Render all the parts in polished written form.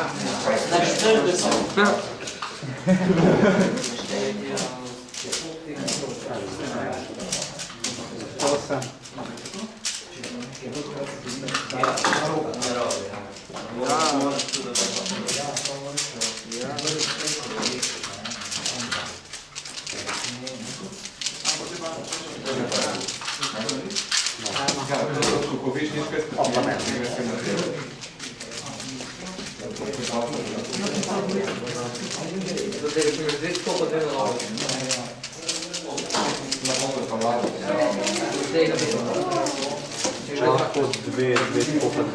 Na 40. Lahko dve skopa dve.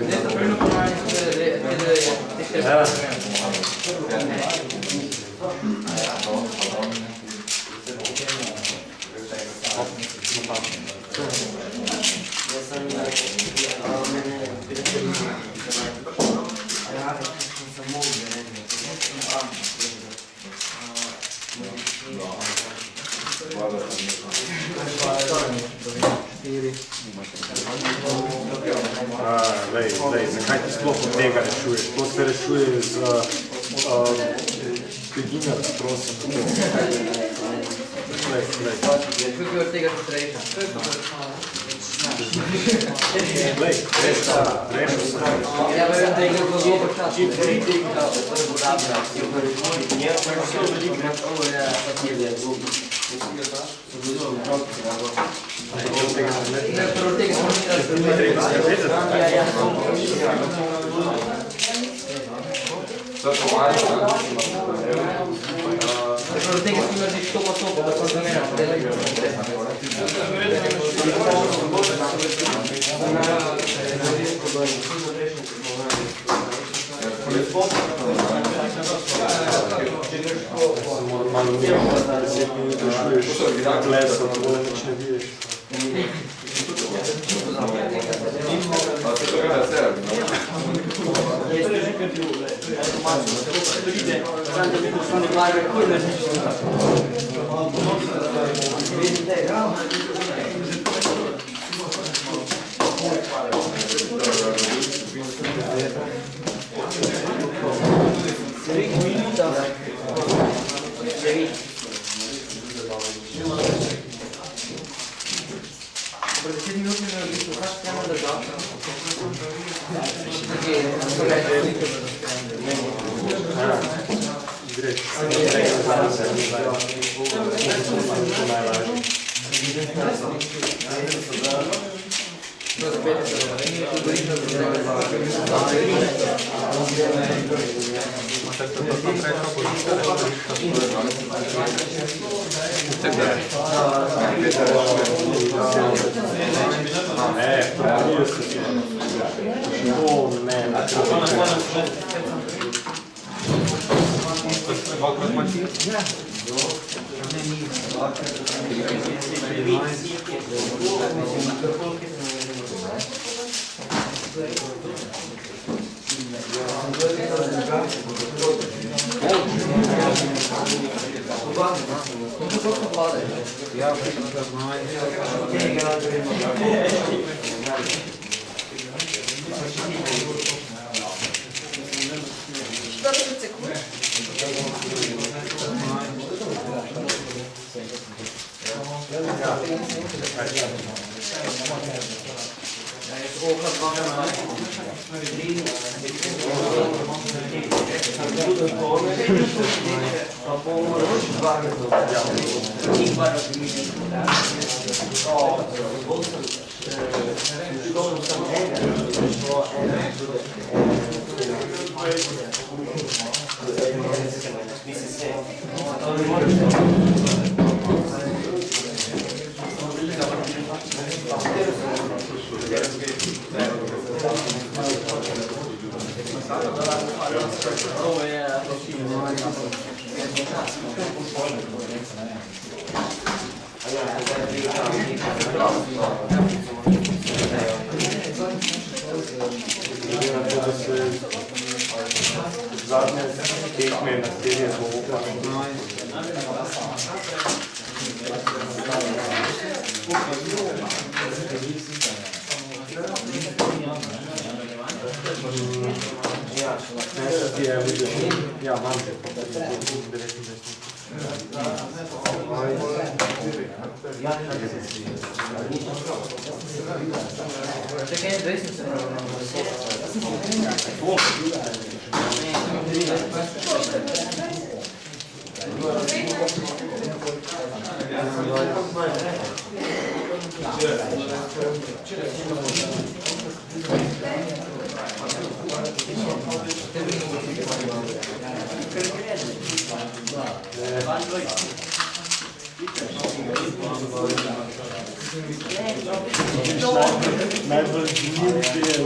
Zakaj ti sploh od tega rešuješ? To se rešuje z beginner, prosim. Kako od tega hitrejša? Rešil sem. Ja, vem, da je bilo zelo počasno. Čim pridig, da se to uporablja, si v prvi nje, pa je vse veliko na to, je papirje. Ne, prvo tega smo mi razumeli. Prvo tega smo mi što pa to, da pa zamenjamo. Malo mirno, 10 minut rešuješ kleso, tole nič ne vidiš. Zadnje tekme na serije zelo je vidiš. Ja, imam že. 29. Čekaj, 20 se Najbolj zanimiv je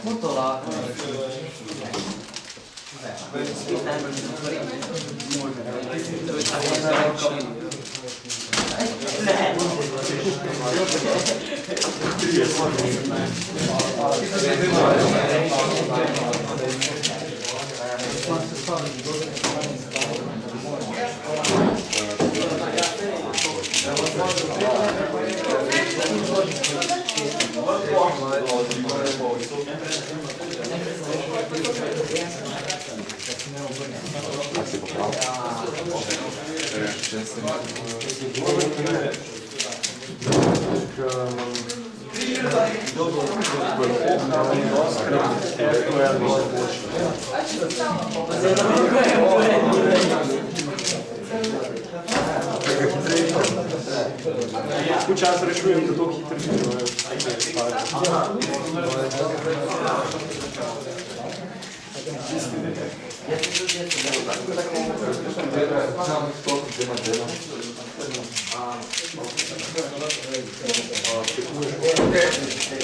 molto largo. Včasih rešujem, da to hitro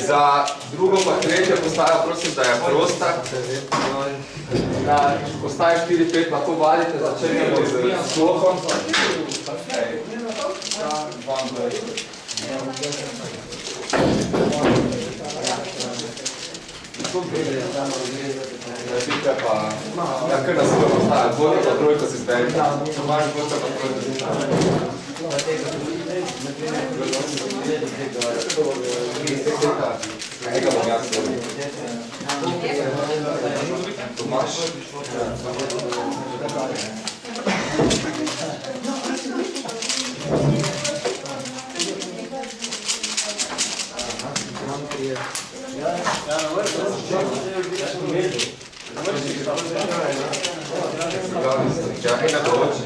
Za drugo pa tretje postajo, prosim, da je prosta. Na postaje 4-5 lahko vadite, začenjamo z sklohom. Vidite pa, kar nas to postaja, dvojko pa trojko si zberite. Tomaž, dvojko pa trojko si zberite. Ega bom jaz sebe. Tomaž. Ja, ena določ.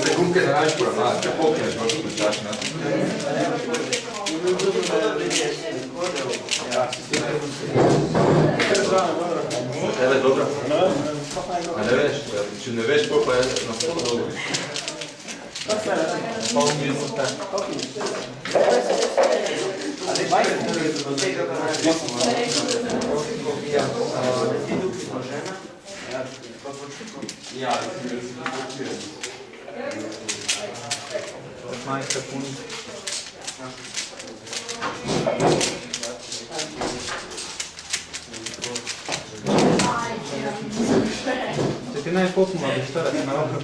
Секундke da naš poravnati, če pokneš, možeš počaš, ne? Tebe dobro? A ne veš, če ne veš, pa je na stolu dobro. Pol minuta. Ja, sekund. Ti naj popimo, da šta razpravljamo.